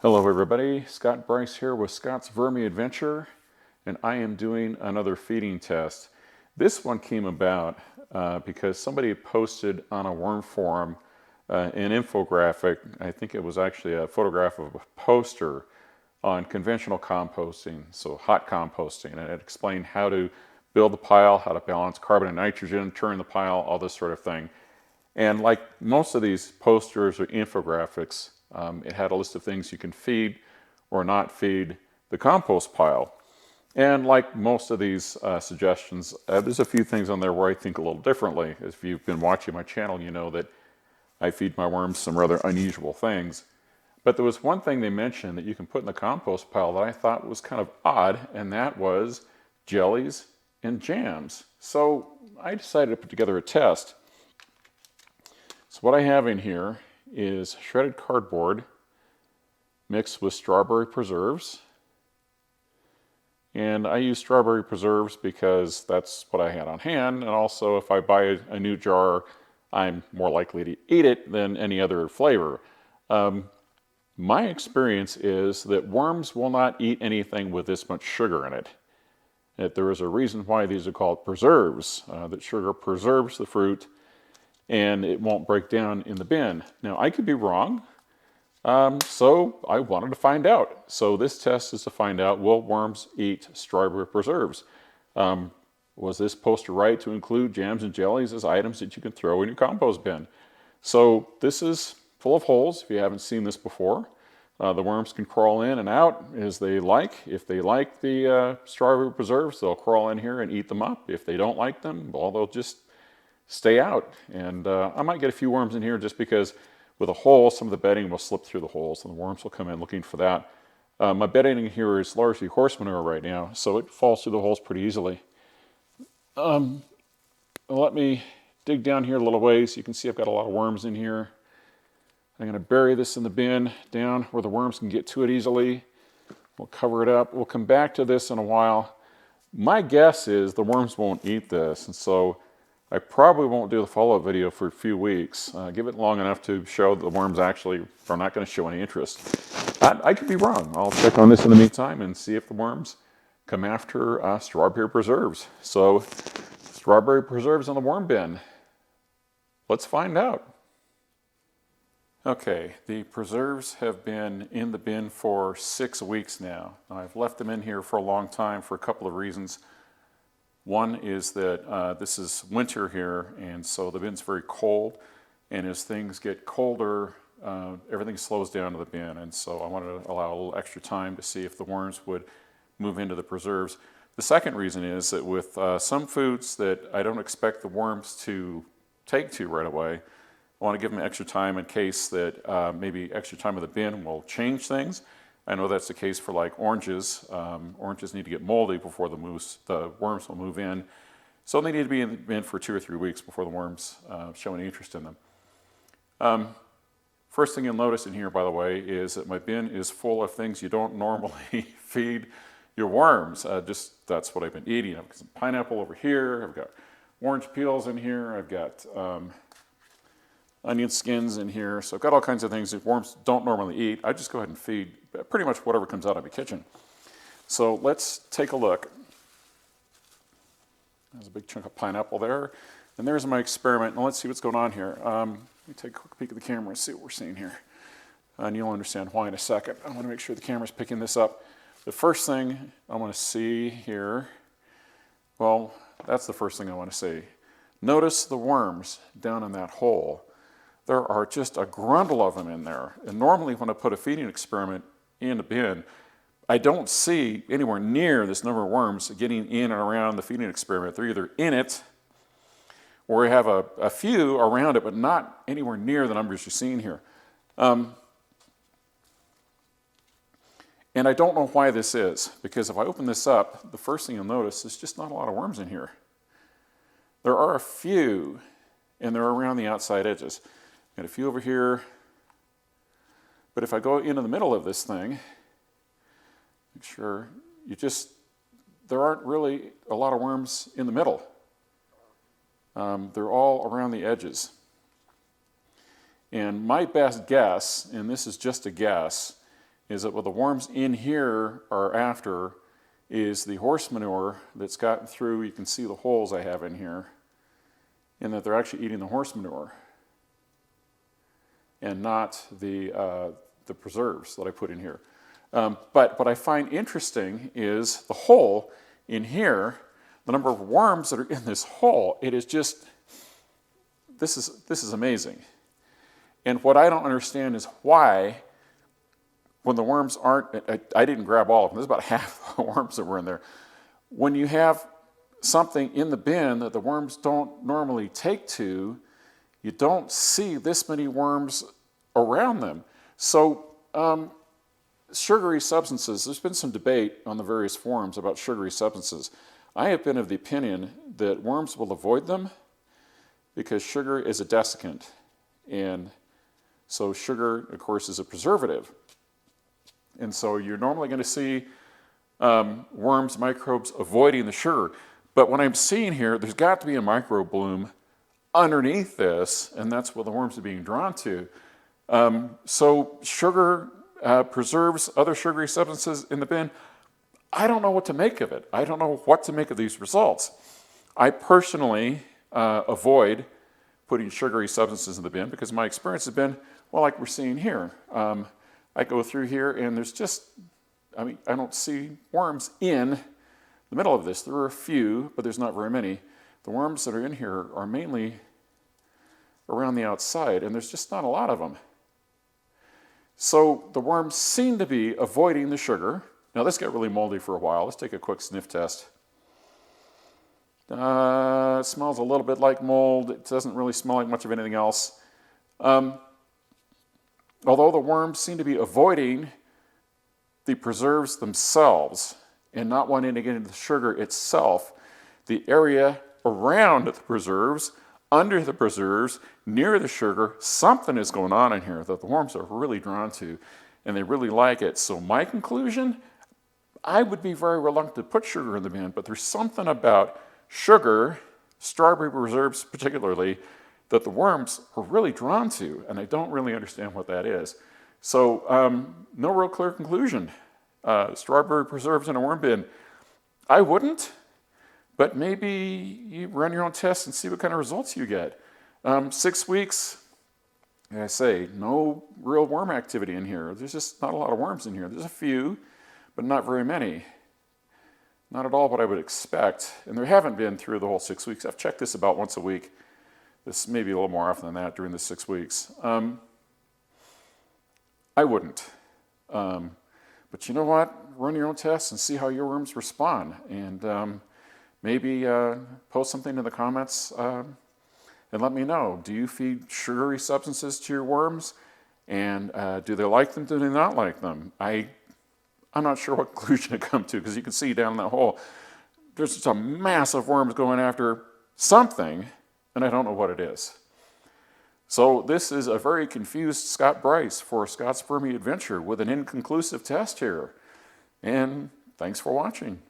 Hello everybody, Scott Bryce here with Scott's Vermi-Adventure, and I am doing another feeding test. This one came about because somebody posted on a worm forum an infographic. I think it was actually a photograph of a poster on conventional composting, so hot composting, and it explained how to build the pile, how to balance carbon and nitrogen, turn the pile, all this sort of thing. And like most of these posters or infographics, it had a list of things you can feed or not feed the compost pile. And like most of these suggestions, there's a few things on there where I think a little differently. If you've been watching my channel, you know that I feed my worms some rather unusual things. But there was one thing they mentioned that you can put in the compost pile that I thought was kind of odd, and that was jellies and jams. So I decided to put together a test. So what I have in here is shredded cardboard mixed with strawberry preserves. And I use strawberry preserves because that's what I had on hand. And also if I buy a new jar, I'm more likely to eat it than any other flavor. My experience is that worms will not eat anything with this much sugar in it. That there is a reason why these are called preserves, that sugar preserves the fruit and it won't break down in the bin. Now, I could be wrong, so I wanted to find out. So this test is to find out, will worms eat strawberry preserves? Was this poster right to include jams and jellies as items that you can throw in your compost bin? So this is full of holes, if you haven't seen this before. The worms can crawl in and out as they like. If they like the strawberry preserves, they'll crawl in here and eat them up. If they don't like them, well, they'll just stay out. And I might get a few worms in here just because with a hole, some of the bedding will slip through the holes and the worms will come in looking for that. My bedding in here is largely horse manure right now, so it falls through the holes pretty easily. Let me dig down here a little ways. You can see I've got a lot of worms in here. I'm going to bury this in the bin down where the worms can get to it easily. We'll cover it up. We'll come back to this in a while. My guess is the worms won't eat this, and so I probably won't do the follow-up video for a few weeks. Give it long enough to show that the worms actually are not going to show any interest. I could be wrong. I'll check on this in the meantime and see if the worms come after strawberry preserves. So, strawberry preserves in the worm bin. Let's find out. Okay, the preserves have been in the bin for 6 weeks now. I've left them in here for a long time for a couple of reasons. One is that this is winter here, and so the bin's very cold, and as things get colder, everything slows down to the bin, and so I wanted to allow a little extra time to see if the worms would move into the preserves. The second reason is that with some foods that I don't expect the worms to take to right away, I want to give them extra time in case that maybe extra time in the bin will change things. I know that's the case for like oranges. Oranges need to get moldy before the worms will move in. So they need to be in the bin for 2 or 3 weeks before the worms show any interest in them. First thing you'll notice in here, by the way, is that my bin is full of things you don't normally feed your worms. Just that's what I've been eating. I've got some pineapple over here. I've got orange peels in here. I've got onion skins in here. So I've got all kinds of things that worms don't normally eat. I just go ahead and feed pretty much whatever comes out of the kitchen. So let's take a look. There's a big chunk of pineapple there. And there's my experiment. Now let's see what's going on here. Let me take a quick peek at the camera and see what we're seeing here. And you'll understand why in a second. I want to make sure the camera's picking this up. The first thing I want to see here, well, that's the first thing I want to see. Notice the worms down in that hole. There are just a grundle of them in there. And normally when I put a feeding experiment in a bin, I don't see anywhere near this number of worms getting in and around the feeding experiment. They're either in it or you have a few around it, but not anywhere near the numbers you're seeing here. And I don't know why this is, because if I open this up, the first thing you'll notice is just not a lot of worms in here. There are a few, and they're around the outside edges. Got a few over here. But if I go into the middle of this thing, make sure there aren't really a lot of worms in the middle. They're all around the edges. And my best guess, and this is just a guess, is that what the worms in here are after is the horse manure that's gotten through. You can see the holes I have in here, and that they're actually eating the horse manure and not the preserves that I put in here. But what I find interesting is the hole in here, the number of worms that are in this hole. It is just, this is amazing. And what I don't understand is why, when the worms aren't, I didn't grab all of them, there's about half the worms that were in there. When you have something in the bin that the worms don't normally take to, you don't see this many worms around them. So sugary substances, there's been some debate on the various forums about sugary substances. I have been of the opinion that worms will avoid them because sugar is a desiccant. And so sugar, of course, is a preservative. And so you're normally going to see worms, microbes avoiding the sugar. But what I'm seeing here, there's got to be a microbe bloom underneath this, and that's what the worms are being drawn to. So sugar preserves other sugary substances in the bin. I don't know what to make of it. I don't know what to make of these results. I personally avoid putting sugary substances in the bin because my experience has been, well, like we're seeing here. I go through here and there's just, I don't see worms in the middle of this. There are a few, but there's not very many. The worms that are in here are mainly around the outside, and there's just not a lot of them. So the worms seem to be avoiding the sugar. Now this got really moldy for a while. Let's take a quick sniff test. It smells a little bit like mold. It doesn't really smell like much of anything else. Although the worms seem to be avoiding the preserves themselves and not wanting to get into the sugar itself, the area around the preserves, under the preserves, near the sugar, something is going on in here that the worms are really drawn to, and they really like it. So my conclusion, I would be very reluctant to put sugar in the bin, but there's something about sugar, strawberry preserves particularly, that the worms are really drawn to, and I don't really understand what that is. So no real clear conclusion. Strawberry preserves in a worm bin. I wouldn't, but maybe you run your own tests and see what kind of results you get. 6 weeks, like I say, no real worm activity in here. There's just not a lot of worms in here. There's a few, but not very many. Not at all what I would expect, and there haven't been through the whole 6 weeks. I've checked this about once a week. This may be a little more often than that during the 6 weeks. I wouldn't. But you know what? Run your own tests and see how your worms respond. And maybe post something in the comments and let me know. Do you feed sugary substances to your worms? And do they like them? Do they not like them? I'm not sure what conclusion to come to, because you can see down in that hole, there's just a mass of worms going after something, and I don't know what it is. So this is a very confused Scott Bryce for Scott's Vermi-Adventure with an inconclusive test here. And thanks for watching.